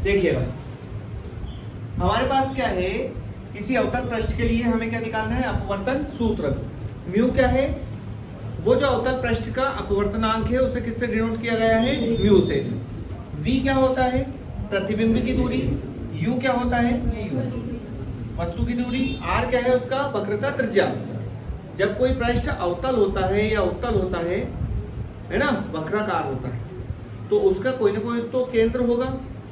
देखिएगा, हमारे पास क्या है, किसी अवतल पृष्ठ के लिए हमें क्या निकालना है, अपवर्तन सूत्र। म्यू क्या है, वो जो अवतल पृष्ठ का अपवर्तनांक है उसे किससे डिनोट किया गया है, म्यू से। वी क्या होता है, प्रतिबिंब की दूरी। यू क्या होता है, वस्तु की दूरी। आर क्या है, उसका वक्रता त्रिज्या। जब कोई पृष्ठ अवतल होता है या उत्तल होता है ना, वक्राकार होता है, तो उसका कोई ना कोई तो केंद्र होगा,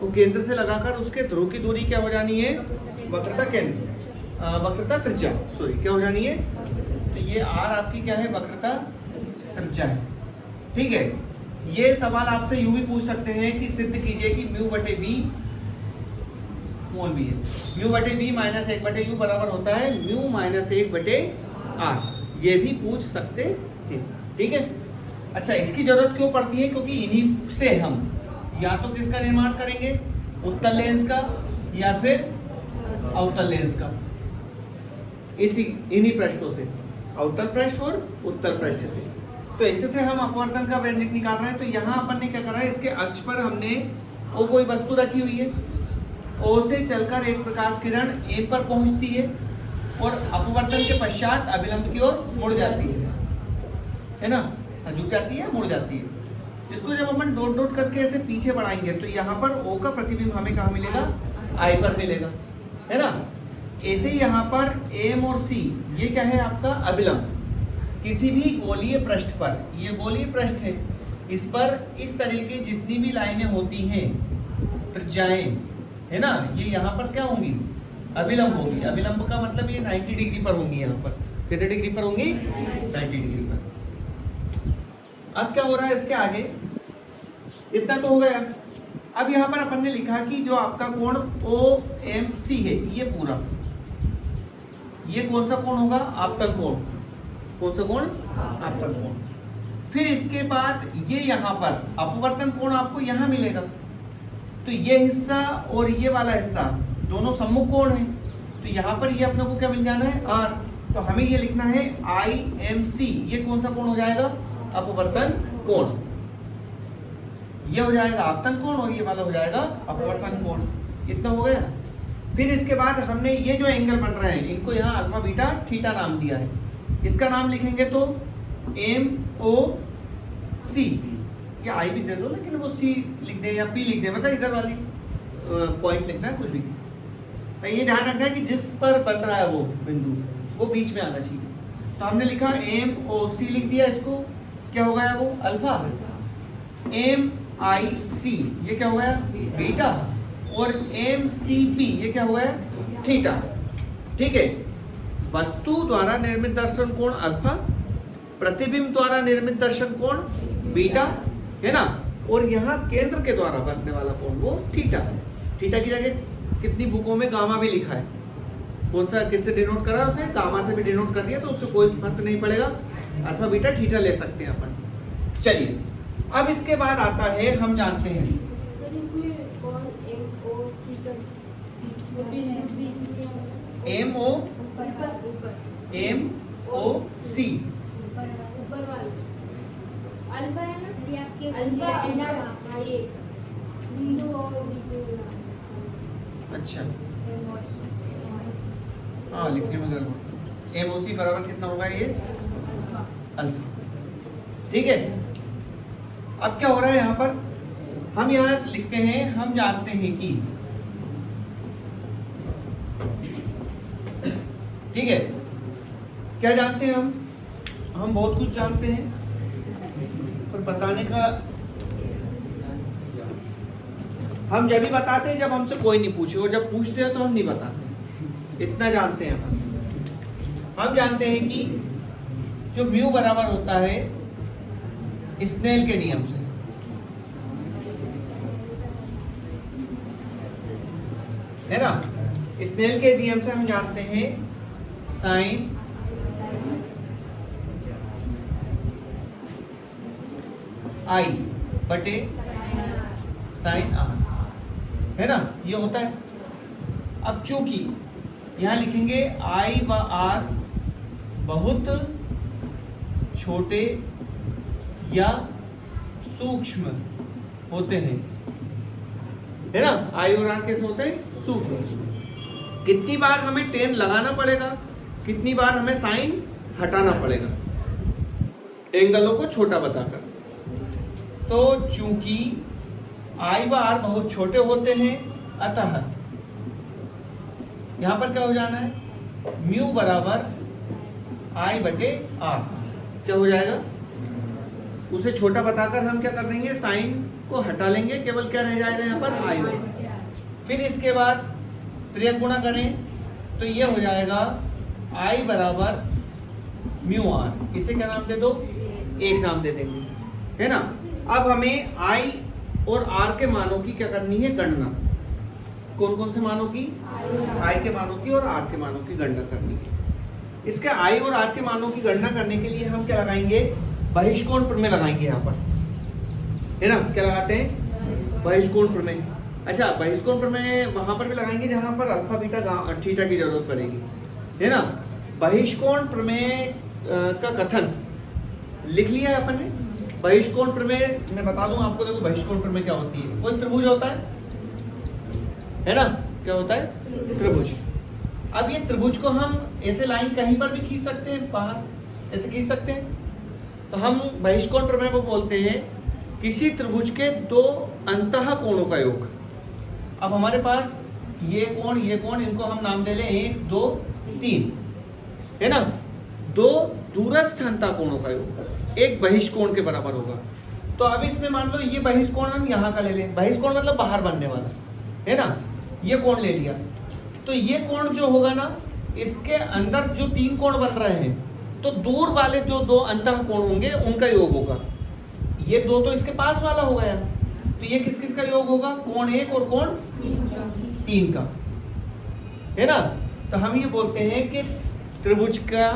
वो केंद्र से लगाकर उसके ध्रुव की दूरी क्या हो जानी है, वक्रता केंद्र, वक्रता त्रिज्या, सॉरी क्या हो जानी है। तो ये आर आपकी क्या है, वक्रता त्रिज्या है। ठीक है, ये सवाल आपसे यूं भी पूछ सकते हैं कि सिद्ध कीजिए कि म्यू बटे बी स्मॉल बी है, म्यू बटे बी माइनस 1 बटे यू बराबर होता है म्यू माइनस 1 बटे आर, ये भी पूछ सकते हैं। ठीक है, अच्छा इसकी जरूरत क्यों पड़ती है, क्योंकि इन्हीं से हम या तो किसका निर्माण करेंगे, उत्तल लेंस का या फिर अवतल लेंस का, इसी इन्हीं पृष्ठों से, अवतल पृष्ठ और उत्तल पृष्ठ से। तो इससे से हम अपवर्तन का व्यंजक निकाल रहे हैं। तो यहाँ अपन ने क्या करा है, इसके अक्ष पर हमने वो कोई वस्तु रखी हुई है, ओ से चलकर एक प्रकाश किरण ए पर पहुंचती है और अपवर्तन के पश्चात अभिलंब की ओर मुड़ जाती है ना, झुक जाती है, मुड़ जाती है। इसको जब अपन डॉट डॉट करके ऐसे पीछे बढ़ाएंगे तो यहाँ पर ओ का प्रतिबिंब हमें कहाँ मिलेगा, आई पर मिलेगा, है ना। ऐसे ही यहाँ पर एम और सी, ये क्या है आपका अभिलंब। किसी भी गोलीय पृष्ठ पर, ये गोलीय पृष्ठ है, इस पर इस तरह की जितनी भी लाइनें होती हैं, त्रिज्याएं, है ना, ये यहाँ पर क्या होंगी, अभिलंब होगी। अभिलंब का मतलब ये 90 डिग्री पर होंगी, यहाँ पर कितने डिग्री पर होंगी, 90 डिग्री पर। अब क्या हो रहा है इसके आगे, इतना तो हो गया। अब यहाँ पर अपन ने लिखा कि जो आपका कोण OMC है, ये पूरा, ये कौन सा कोण होगा, आपतन कोण। कौन सा कोण, आपतन कोण। फिर इसके बाद ये यहाँ पर अपवर्तन कोण आपको यहाँ मिलेगा। तो ये हिस्सा और ये वाला हिस्सा दोनों सम्मुख कोण है, तो यहाँ पर ये अपने को क्या मिल जाना है, आर। तो हमें ये लिखना है IMC, ये कौन सा कोण हो जाएगा, अपवर्तन कोण। ये हो जाएगा आपतन कोण और ये वाला हो जाएगा अपवर्तन कोण। इतना हो गया। फिर इसके बाद हमने ये जो एंगल बन रहे हैं, इनको यहाँ अल्फा बीटा थीटा नाम दिया है। इसका नाम लिखेंगे तो MOC, ये आई भी दे दो लेकिन वो सी लिख दे या पी लिख दे, मतलब इधर वाली पॉइंट लिखना है, कुछ भी। ये ध्यान रखना है कि जिस पर बन रहा है वो बिंदु, वो बीच में आना चाहिए। तो हमने लिखा MOC लिख दिया, इसको क्या हो गया वो अल्फा। MIC ये क्या हो गया बीटा, और MCP ये क्या हो गया थीटा। ठीक है, वस्तु द्वारा निर्मित दर्शन कोण अल्फा, प्रतिबिंब द्वारा निर्मित दर्शन कोण बीटा, है ना, और यहाँ केंद्र के द्वारा बनने वाला कोण वो थीटा। थीटा की जगह कितनी बुकों में गामा भी लिखा है, कौन सा किससे डिनोट करा है, उसे गामा से भी डिनोट कर दिया, तो उससे कोई फर्क नहीं पड़ेगा, अल्फा बीटा थीटा ले सकते हैं अपन। चलिए अब इसके बाद आता है, हम जानते हैं MOC अल्फा है ना, अल्फा ये बिंदु और बीच। अच्छा हाँ, लिखने में गड़बड़। MOC बराबर कितना होगा ये अल्फा। ठीक है, अब क्या हो रहा है यहाँ पर, हम यहाँ लिखते हैं, हम जानते हैं कि, ठीक है, क्या जानते हैं हम बहुत कुछ जानते हैं, पर बताने का हम जब भी बताते हैं जब हमसे कोई नहीं पूछे, और जब पूछते हैं तो हम नहीं बताते। इतना जानते हैं हम जानते हैं कि जो म्यू बराबर होता है स्नेल के नियम से, है ना, स्नेल के नियम से हम जानते हैं साइन आई बटे साइन आर, है ना, ये होता है। अब चूंकि यहां लिखेंगे आई व आर बहुत छोटे या सूक्ष्म होते हैं, है ना। आई और आर कैसे होते हैं, सूत्र। कितनी बार हमें टेन लगाना पड़ेगा, कितनी बार हमें साइन हटाना पड़ेगा, एंगलों को छोटा बताकर। तो चूंकि आई व आर बहुत छोटे होते हैं, अतः यहां पर क्या हो जाना है, म्यू बराबर आई बटे आर क्या हो जाएगा, उसे छोटा बताकर हम क्या कर देंगे, साइन को हटा लेंगे, केवल क्या रह जाएगा यहाँ पर आई होगा। फिर इसके बाद त्रियक गुणा करें तो ये हो जाएगा आई बराबर म्यू आर, इसे क्या नाम दे दो, एक नाम दे देंगे, है ना। अब हमें आई और आर के मानों की क्या करनी है, गणना। कौन कौन से मानों की, आई के मानों की और आर के मानों की गणना करनी है। इसके आई और आर के मानों की गणना करने के लिए हम क्या लगाएंगे, बहिष्कोण प्रमेय लगाएंगे यहाँ पर, है ना। क्या लगाते हैं, बहिष्कोण प्रमेय। अच्छा, बहिष्कोण प्रमेय वहां पर भी लगाएंगे जहां पर अल्फा बीटा थीटा की जरूरत पड़ेगी, है ना। बहिष्कोण प्रमेय का कथन लिख लिया है अपन ने। बहिष्कोण प्रमेय मैं बता दूं आपको, देखो बहिष्कोण प्रमेय क्या होती है, कोई त्रिभुज होता है ना, क्या होता है, त्रिभुज। अब ये त्रिभुज को हम ऐसे लाइन कहीं पर भी खींच सकते हैं, बाहर ऐसे खींच सकते हैं, तो हम बहिष्कोण प्रमेय को बोलते हैं किसी त्रिभुज के दो अंतः कोणों का योग। अब हमारे पास ये कोण, इनको हम नाम दे लें 1 2 3, है ना। दो दूरस्थ अंतः कोणों का योग एक बहिष्कोण के बराबर होगा। तो अब इसमें मान लो ये बहिष्कोण हम यहाँ का ले लें, बहिष्कोण मतलब बाहर बनने वाला, है ना। ये कोण ले लिया, तो ये कोण जो होगा ना, इसके अंदर जो 3 कोण बन रहे हैं, तो दूर वाले जो 2 अंतः कोण होंगे उनका योग होगा। ये 2 तो इसके पास वाला हो गया, तो ये किस किस का योग होगा, कोण 1 और कोण 3 का, है ना। तो हम ये बोलते हैं कि त्रिभुज का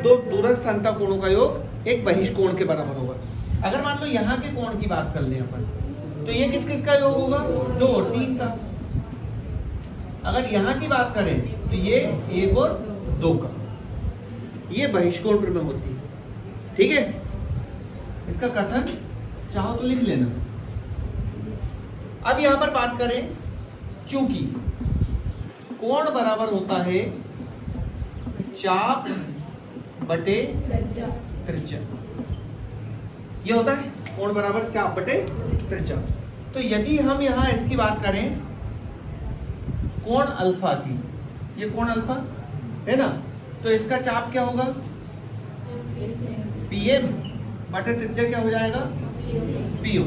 2 दूरस्थ अंतः कोणों का योग एक बहिष्कोण के बराबर होगा। अगर मान लो यहाँ के कोण की बात कर लें अपन, तो ये किस किस का योग होगा, 2 और 3 का। अगर यहाँ की बात करें तो ये 1 और 2 का। ये बहिष्कोण प्रमेय होती है, ठीक है। इसका कथन चाहो तो लिख लेना। अब यहां पर बात करें, चूंकि कोण बराबर होता है चाप बटे त्रिज्या, ये होता है कोण बराबर चाप बटे त्रिज्या। तो यदि हम यहां इसकी बात करें कोण अल्फा की, ये कोण अल्फा है ना, तो इसका चाप क्या होगा, पीएम बटे त्रिज्या क्या हो जाएगा, पीओ,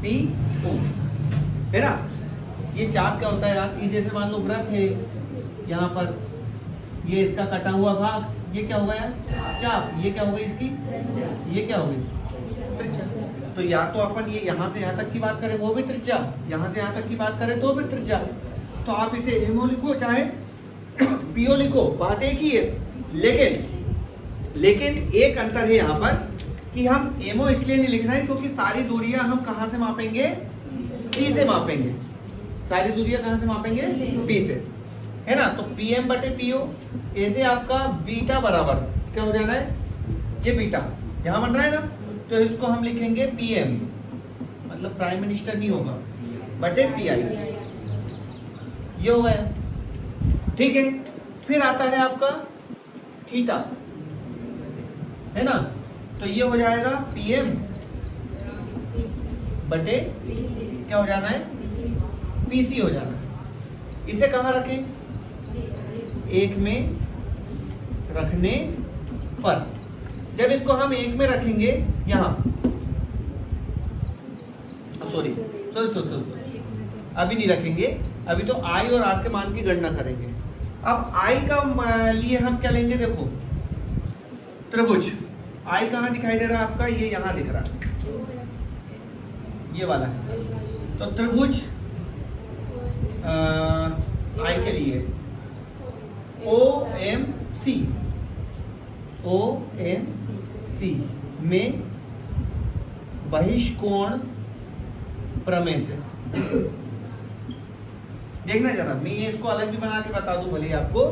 पीओ, है ना। ये चाप क्या होता है यार, ये जैसे मान लो वृत्त है यहाँ पर, ये इसका कटा हुआ भाग, ये क्या होगा यार, चाप। ये क्या होगा इसकी, ये क्या होगी, त्रिज्या। तो या तो अपन ये यहाँ से यहाँ तक की बात करें वो भी त्रिज्या, यहाँ से यहाँ तक की बात करें तो भी त्रिज्या। तो आप इसे एमओ लिखो चाहे पीओ लिखो, बात एक ही है। लेकिन एक अंतर है यहाँ पर कि हम एमओ इसलिए नहीं लिख रहे हैं क्योंकि सारी दूरियां हम कहाँ से मापेंगे, पी से मापेंगे। सारी दूरियां कहाँ से मापेंगे, पी से, है ना। तो पीएम बटे पीओ, ऐसे आपका बीटा बराबर क्या हो जाना है, ये बीटा यहाँ बन रहा है ना, तो इसको हम लिखेंगे पीएम, मतलब प्राइम मिनिस्टर नहीं होगा, बटे पीआई, ये हो गया, ठीक है। फिर आता है आपका थीटा, है ना, तो ये हो जाएगा पीएम बटे क्या हो जाना है, पीसी हो जाना है। इसे कहाँ रखें, 1 में रखने पर, जब इसको हम 1 में रखेंगे यहाँ, सॉरी अभी नहीं रखेंगे, अभी तो आई और आर के मान की गणना करेंगे। अब आई का लिए हम क्या लेंगे, देखो त्रिभुज, आई कहाँ दिखाई दे रहा है आपका, ये यहाँ दिख रहा है, ये वाला है। तो त्रिभुज आई के लिए OMC में बहिष्कोण प्रमेय से, देखना जरा, मैं ये इसको अलग भी बना के बता दूं भले आपको।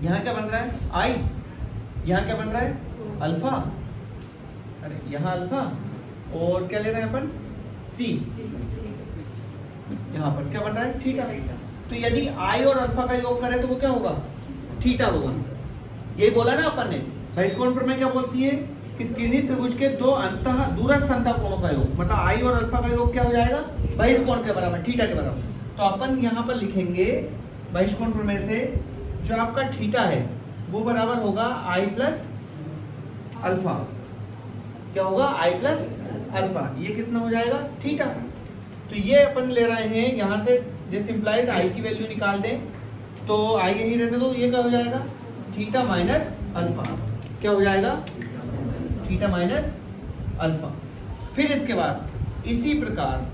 यहाँ क्या बन रहा है, आई, यहाँ क्या बन रहा है, अल्फा, अरे यहाँ अल्फा और क्या ले रहे हैं अपन सी, यहाँ पर क्या बन रहा है थीटा। तो यदि आई और अल्फा का योग करें तो वो क्या होगा थीटा होगा। यही बोला ना अपन ने बहिष्कोण प्रमेय क्या बोलती है कि किन्हीं त्रिभुज के दो अंतः दूरस्थ अंतः कोणों का योग, मतलब आई और अल्फा का योग क्या हो जाएगा बहिष्कोण के बराबर, थीटा के बराबर। तो अपन यहाँ पर लिखेंगे बहिष्कोण प्रमेय से जो आपका थीटा है वो बराबर होगा आई प्लस अल्फा। क्या होगा आई प्लस अल्फा, ये कितना हो जाएगा थीटा। तो ये अपन ले रहे हैं यहाँ से, दिस इंप्लाइज आई की वैल्यू निकाल दें तो आई यही रहने दो, ये क्या हो जाएगा थीटा माइनस अल्फा। क्या हो जाएगा थीटा माइनस अल्फा। फिर इसके बाद इसी प्रकार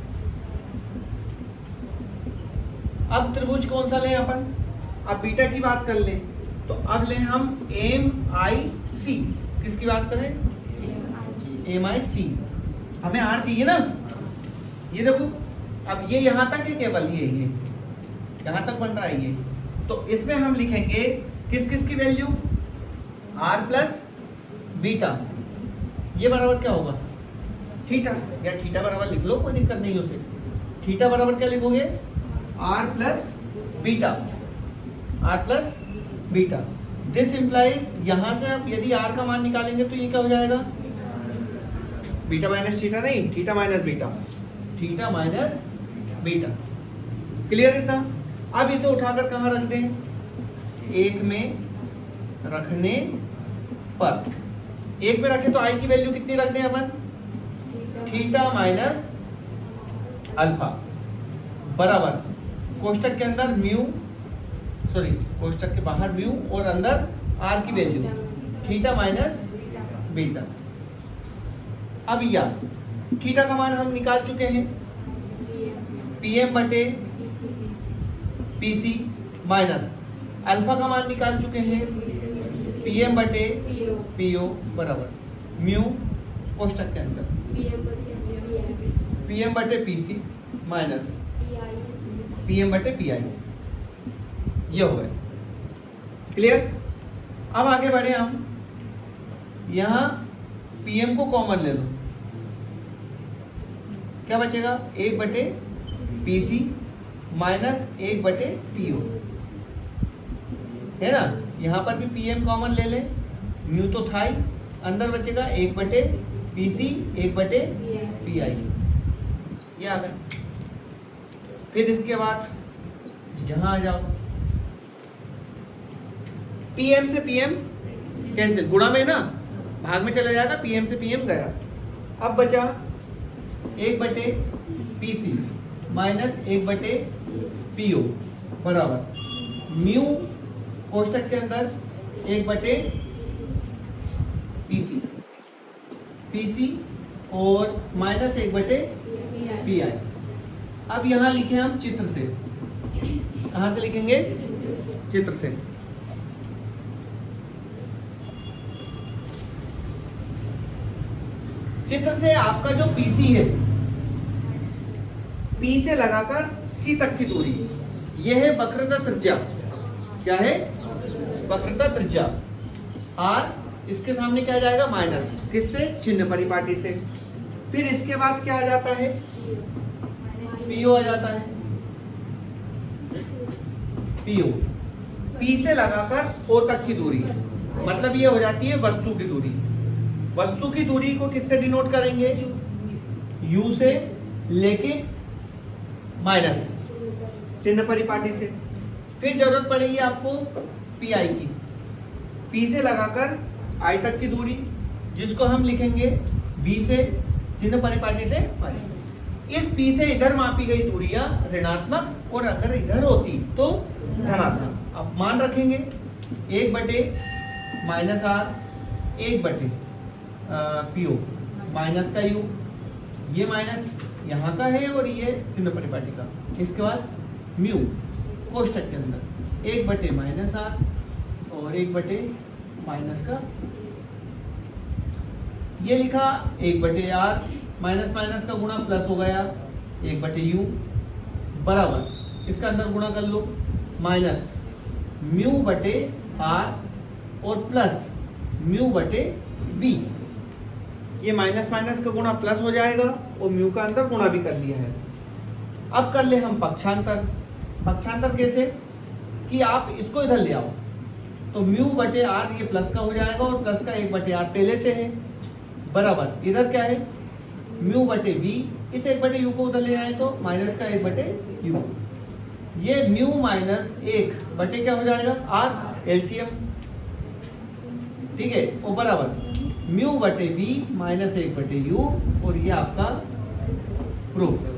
अब त्रिभुज कौन सा लें अपन, अब बीटा की बात कर लें तो अब लें हम एम आई सी। किसकी बात करें एम आई सी, हमें आर चाहिए ना। ये देखो अब ये यहां तक है, केवल ये यहां तक बन रहा है ये। तो इसमें हम लिखेंगे किस किस की वैल्यू आर प्लस बीटा, ये बराबर क्या होगा थीटा, या थीटा बराबर लिख लो कोई दिक्कत नहीं उसे। थीटा बराबर क्या लिखोगे r plus beta, r plus beta. This implies यहां से अब यदि आर का मान निकालेंगे तो ये क्या हो जाएगा बीटा माइनस थीटा, नहीं theta minus beta, theta minus beta. Clear इतना। अब इसे उठाकर कहां रख दें, एक में रखने पर, एक में रखें तो आई की वैल्यू कितनी रख दें अपन थीटा माइनस अल्फा बराबर कोष्टक के अंदर म्यू, सॉरी कोष्टक के बाहर म्यू और अंदर आर की वैल्यू थीटा माइनस बीटा। अब या थीटा का मान हम निकाल चुके हैं पीएम बटे पीसी माइनस अल्फा का मान निकाल चुके हैं पीएम बटे पीओ बराबर म्यू कोष्टक के अंदर पीएम बटे पीसी माइनस पीएम बटे पीआई। ये हो गए क्लियर। अब आगे बढ़े हम, यहां पीएम को कॉमन ले लो, क्या बचेगा एक बटे पीसी माइनस एक बटे पीओ, है ना। यहां पर भी पीएम कॉमन ले ले, म्यू तो था ही, अंदर बचेगा एक बटे पीसी एक बटे पीआई, ये आ गए। फिर इसके बाद यहां आ जाओ, पीएम से पीएम कैंसिल, गुणा में ना भाग में चला जाएगा, पीएम से पीएम गया। अब बचा एक बटे पीसी माइनस एक बटे पीओ बराबर म्यू कोष्टक के अंदर एक बटे पीसी, पीसी और माइनस एक बटे पीआई। अब यहां लिखे हम चित्र से, कहां से लिखेंगे चित्र से। चित्र से आपका जो पीसी है, पी से लगाकर सी तक की दूरी, यह है वक्रता त्रिज्या। क्या है वक्रता त्रिज्या। आर इसके सामने क्या आ जाएगा माइनस, किससे चिन्ह परिपाटी से। फिर इसके बाद क्या आ जाता है पीओ आ जाता है, पीओ पी से लगाकर ओ तक की दूरी, मतलब ये हो जाती है वस्तु की दूरी। वस्तु की दूरी को किससे डिनोट करेंगे यू से लेके माइनस चिन्ह परिपाटी से। फिर जरूरत पड़ेगी आपको पी आई की, पी से लगाकर आई तक की दूरी, जिसको हम लिखेंगे बी से चिन्ह परिपाटी से माइनस। इस पी से इधर मापी गई दूरियां ऋणात्मक और अगर इधर होती तो धनात्मक। अब मान रखेंगे एक बटे माइनस आर एक बटे पीओ माइनस का यू, ये माइनस यहाँ का है और ये चिन्ह परिपाटी का। इसके बाद म्यू कोष्टक के अंदर एक बटे माइनस आर और एक बटे माइनस का, ये लिखा एक बटे आर माइनस माइनस का गुणा प्लस हो गया एक बटे यू बराबर, इसका अंदर गुणा कर लो माइनस म्यू बटे आर और प्लस म्यू बटे वी। ये माइनस माइनस का गुणा प्लस हो जाएगा और म्यू का अंदर गुणा भी कर लिया है। अब कर ले हम पक्षांतर। पक्षांतर कैसे कि आप इसको इधर ले आओ तो म्यू बटे आर ये प्लस का हो जाएगा और प्लस का 1 बटे आर पहले से है बराबर इधर क्या है म्यू बटे वी। इस 1 बटे यू को उधर ले आए तो माइनस का 1 बटे यू। ये म्यू माइनस 1 बटे क्या हो जाएगा आर एलसीएम। ठीक है और बराबर म्यू बटे वी माइनस 1 बटे यू और ये आपका प्रूफ।